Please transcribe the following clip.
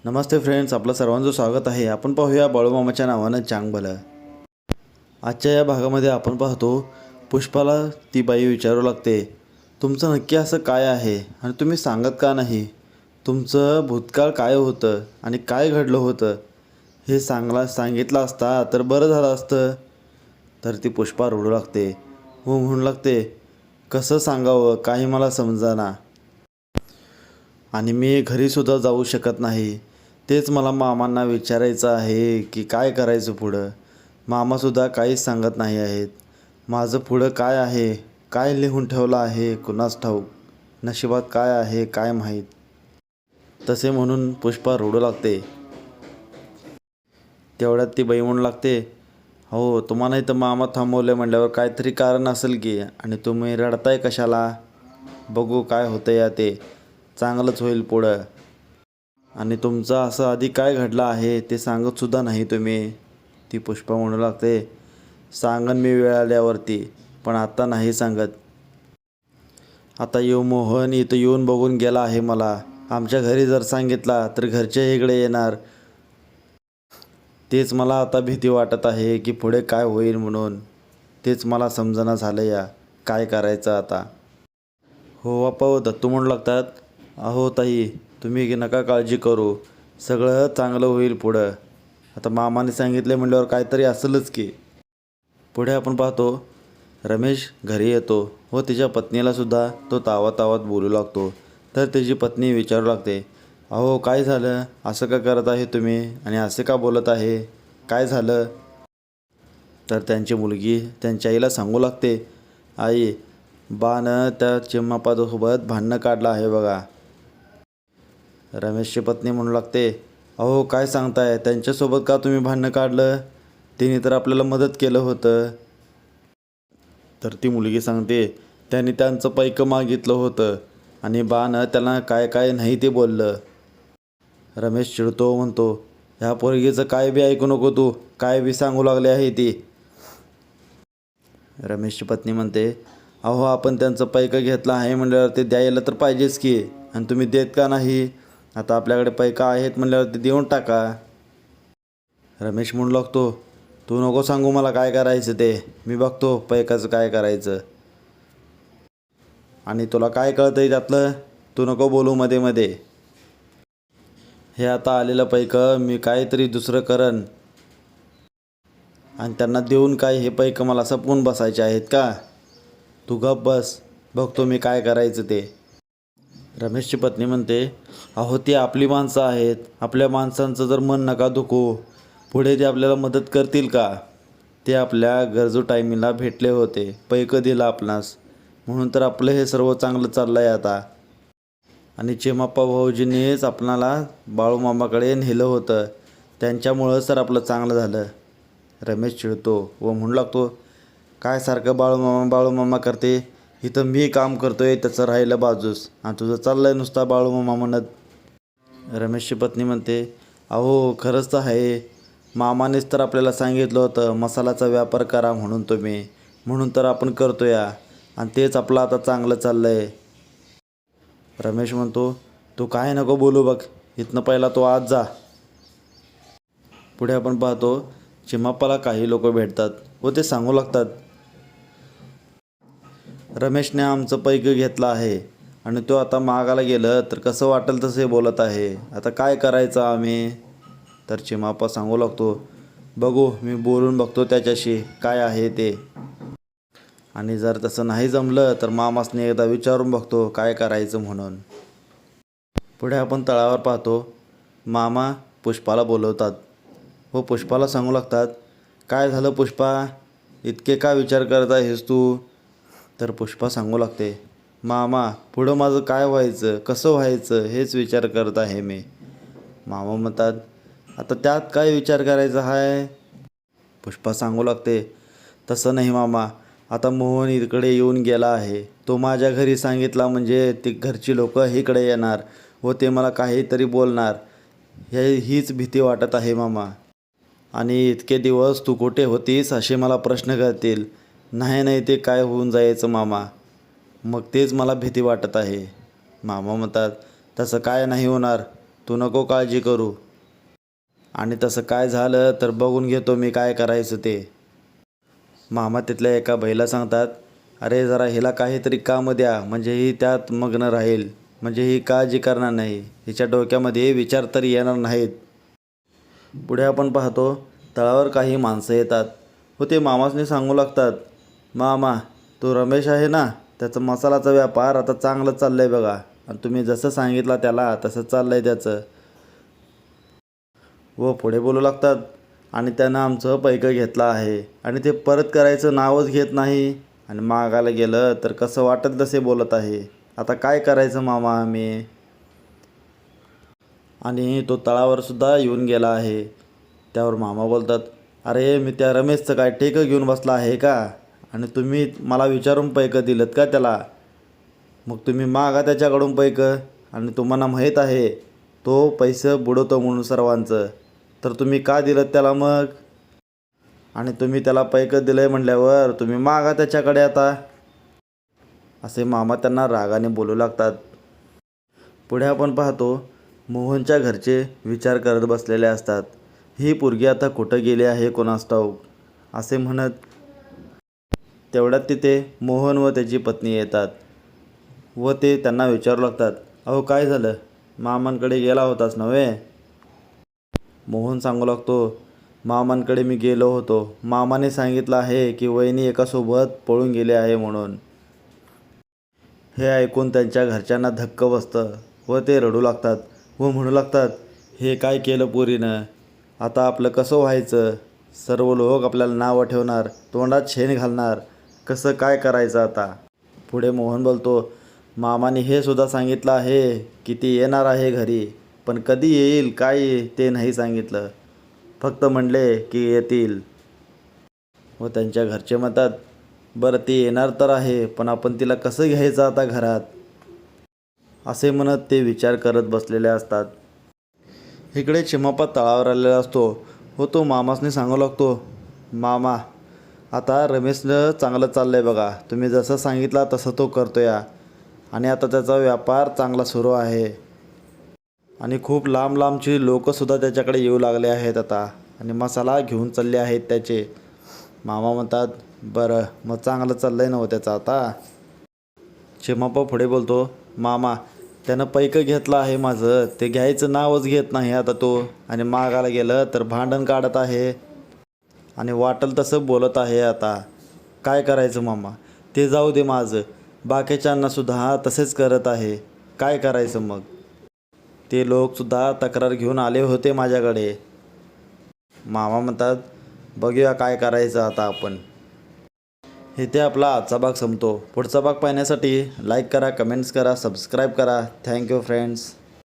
नमस्ते friends, आपलं सर्वांचं स्वागत आहे. आपण पाहूया बाळूमामाच्या नावानं चांगभलं. आजच्या या भागामध्ये आपण पाहतो पुष्पाला ती बाई विचारू लागते, तुमचं नक्की असं काय आहे आणि तुम्ही सांगत का नाही? तुमचं भूतकाळ काय होतं आणि काय घडलं होतं हे सांगितलं असता तर बरं झालं असतं. तर ती पुष्पा रडू लागते व म्हणू लागते, कसं सांगावं काही मला समजेना आणि मी घरीसुद्धा जाऊ शकत नाही. तेच मला मामांना विचारायचं आहे की काय करायचं पुढं. मामासुद्धा काहीच सांगत नाही आहेत. माझं पुढं काय आहे, काय लिहून ठेवलं आहे कुणास ठाऊक, नशिबात काय आहे काय माहीत. तसे म्हणून पुष्पा रडू लागते. तेवढ्यात ती बाई म्हणू लागते, हो तुम्हाला इथं मामा थांबवले म्हटल्यावर काहीतरी कारण असेल की, आणि तुम्ही रडताय कशाला? बघू काय होतं या ते, चांगलंच होईल पुढं. आणि तुमचं असं आधी काय घडलं आहे ते सांगतसुद्धा नाही तुम्ही. ती पुष्पा म्हणू लागते, सांगन मी वेळ आल्यावरती, पण आत्ता नाही सांगत. आता मोहन इथं येऊन बघून गेला आहे मला. आमच्या घरी जर सांगितला तर घरचे इकडे येणार. तेच मला आता भीती वाटत आहे की पुढे काय होईल म्हणून. तेच मला समजना झालं या काय करायचं आता. हो बाप्पा हो, दत्तू म्हणू लागतात, अहो ताई तुम्ही नका काळजी करू, सगळं चांगलं होईल पुढं. आता मामाने सांगितले म्हटल्यावर काहीतरी असेलच की. पुढे आपण पाहतो रमेश घरी येतो व तिच्या पत्नीलासुद्धा तो तावात बोलू लागतो. तर त्याची पत्नी विचारू लागते, अहो काय झालं, असं का करत आहे तुम्ही आणि असे का बोलत आहे, काय झालं? तर त्यांची मुलगी त्यांच्या आईला सांगू लागते, आई बानं त्या चिम्मापासोबत भांडणं काढलं आहे बघा. रमेशची पत्नी म्हणू लागते, अहो काय सांगताय, त्यांच्यासोबत का तुम्ही भांडणं काढलं? तिने तर आपल्याला मदत केलं होतं. तर ती मुलगी सांगते, त्यांनी त्यांचं पैकं मागितलं होतं आणि बानं त्याला काय काय नाही ते बोललं. रमेश चिडतो, म्हणतो, ह्या पोरगीचं काय बी ऐकू नको तू, काय बी सांगू लागले आहे ती. रमेशची पत्नी म्हणते, अहो आपण त्यांचं पैकं घेतलं आहे म्हणल्यावर ते द्यायला तर पाहिजेच की, आणि तुम्ही देत का नाही? आता आपल्याकडे पैका आहेत म्हणल्यावर ते देऊन टाका. रमेश म्हणू लागतो, तू नको सांगू मला काय करायचं ते, मी बघतो पैकाचं काय करायचं. आणि तुला काय कळतंय त्यातलं, तू नको बोलू मध्ये मध्ये. हे आता आलेलं पैकं मी काहीतरी दुसरं करन आणि त्यांना देऊन काय हे पैकं मला संपवून बसायचे आहेत का? तू गप बस, बघतो मी काय करायचं ते. रमेशची पत्नी म्हणते, अहो ती आपली माणसं आहेत, आपल्या माणसांचं जर मन नका दुखू, पुढे ते आपल्याला मदत करतील का? ते आपल्या गरजू टायमिंगला भेटले होते, पैकं दिलं आपणास, म्हणून तर आपलं हे सर्व चांगलं चाललं आहे आता. आणि चिमाप्पा भाऊजींनीच आपणाला बाळूमामाकडे नेलं होतं, त्यांच्यामुळंच तर आपलं चांगलं झालं. रमेश चिडतो व म्हणू लागतो, काय सारखं बाळूमामा करते, इथं मी काम करतोय त्याचं राहिलं बाजूस आणि तुझं चाललं आहे नुसता बाळूमामा म्हणत. रमेशची पत्नी म्हणते, अहो खरंच तर आहे, मामानेच तर आपल्याला सांगितलं होतं मसाल्याचा व्यापार करा म्हणून तुम्ही, म्हणून तर आपण करतो या, आणि तेच आपलं आता चांगलं चाललं आहे. रमेश म्हणतो, तू काय नको बोलू बघ, इथनं पहिला तो आज जा. पुढे आपण पाहतो चिमाप्पाला काही लोक भेटतात व ते सांगू लागतात, रमेशने आमचं पैकं घेतलं आहे आणि तो आता मागायला गेलं तर कसं वाटेल तसे बोलत आहे, आता काय करायचं आम्ही? तर चिमाप्पा सांगू लागतो, बघू मी बोलून बघतो त्याच्याशी काय आहे ते, आणि जर तसं नाही जमलं तर मामासने एकदा विचारून बघतो काय करायचं म्हणून. पुढे आपण तळावर पाहतो मामा पुष्पाला बोलवतात व पुष्पाला सांगू लागतात, काय झालं पुष्पा, इतके का विचार करत आहेस तू? तर पुष्पा सांगू लागते, मामा पुढं माझं काय व्हायचं, कसं व्हायचं हेच विचार करत आहे मी. मामा म्हणतात, आता त्यात काय विचार करायचा आहे? पुष्पा सांगू लागते, तसं नाही मामा, आता मोहन इकडे येऊन गेला आहे, तो माझ्या घरी सांगितला म्हणजे ती घरची लोक इकडे येणार व ते मला काहीतरी बोलणार, हीच भीती वाटत आहे मामा. आणि इतके दिवस तू कुठे होतीस असे मला प्रश्न करतील, नाही ते काय होऊन जायचं मामा, मग तेच मला भीती वाटत आहे. मामा म्हणतात, तसं काय नाही होणार, तू नको काळजी करू. आणि तसं काय झालं तर बघून घेतो मी काय करायचं ते. मामा तिथल्या एका बाईला सांगतात, अरे जरा हिला काहीतरी कामं द्या म्हणजे ही त्यात मग्न राहील, म्हणजे ही काळजी करणार नाही, हिच्या डोक्यामध्ये विचार तरी येणार नाहीत. पुढे आपण पाहतो तळावर काही माणसं येतात व ते मामासने सांगू लागतात, मामा तो रमेश आहे ना, त्याचा मसालाचा व्यापार आता चांगलं चाललं आहे बघा, आणि तुम्ही जसं सांगितलं त्याला तसं चाललं आहे त्याचं. व पुढे बोलू लागतात, आणि त्यानं आमचं पैकं घेतलं आहे आणि ते परत करायचं नावच घेत नाही, आणि मागायला गेलं तर कसं वाटत तसे बोलत आहे. आता काय करायचं मामा आम्ही. आणि तो तळावर सुद्धा येऊन गेला आहे. त्यावर मामा बोलतात, अरे मी त्या रमेशचं काय टेकं घेऊन बसला आहे का, आणि तुम्ही मला विचारून पैकं दिलं का त्याला. मग तुम्ही मागा त्याच्याकडून पैकं, आणि तुम्हाला माहीत आहे तो पैसे बुडवतो म्हणून सर्वांचं, तर तुम्ही का दिलं त्याला मग. आणि तुम्ही त्याला पैकं दिलं आहे म्हटल्यावर तुम्ही मागा त्याच्याकडे आता, असे मामा त्यांना रागाने बोलू लागतात. पुढे आपण पाहतो मोहनच्या घरचे विचार करत बसलेले असतात, ही पोरगी आता कुठं गेली आहे कोणास ठाऊक असे म्हणत. तेवढ्यात तिथे मोहन व त्याची पत्नी येतात व ते त्यांना विचारू लागतात, अहो काय झालं, मामांकडे गेला होतास नव्हे. मोहन सांगू लागतो, मामांकडे मी गेलो होतो, मामाने सांगितलं आहे की वहिनी एकासोबत पळून गेले आहे म्हणून. हे ऐकून त्यांच्या घरच्यांना धक्क बसतं व ते रडू लागतात व म्हणू लागतात, हे काय केलं पोरीनं, आता आपलं कसं व्हायचं, सर्व लोक आपल्याला नावं ठेवणार, तोंडात शेण घालणार, कसं काय करायचं आता. पुढे मोहन बोलतो, मामाने हे सुद्धा सांगितलं आहे की ती येणार आहे घरी, पण कधी येईल काय ते नाही सांगितलं, फक्त म्हणले की येतील. व त्यांच्या घरचे म्हणतात, बरं ती येणार तर आहे, पण आपण तिला कसं घ्यायचं आता घरात, असे म्हणत ते विचार करत बसलेले असतात. इकडे चिमापा तळावर आलेला असतो व तो मामासने सांगू लागतो, मामा आता रमेशनं चांगलं चाललं आहे बघा, तुम्ही जसं सांगितलं तसं तो करतो या, आणि आता त्याचा व्यापार चांगला सुरू आहे, आणि खूप लांब लांबची लोकंसुद्धा त्याच्याकडे येऊ लागले आहेत आता, आणि मसाला घेऊन चालले आहेत त्याचे. मामा म्हणतात, बरं मग चांगलं चाललं आहे नव्ह त्याचं आता. चिमापा पुढे बोलतो, मामा त्यानं पैकं घेतलं आहे माझं, ते घ्यायचं नावच घेत नाही आता तो, आणि मागायला गेलं तर भांडण काढत आहे आणि वाटल तसं बोलत आहे. आता काय करायचं मामा, ते जाऊ दे माझं, बाकीच्यांनासुद्धा तसेच करत आहे, काय करायचं मग. ते लोकसुद्धा तक्रार घेऊन आले होते माझ्याकडे. मामा म्हणतात, बघूया काय करायचं आता आपण. इथे आपला आजचा भाग संपतो. पुढचा भाग पाहण्यासाठी लाईक करा, कमेंट्स करा, सबस्क्राईब करा. Thank you friends.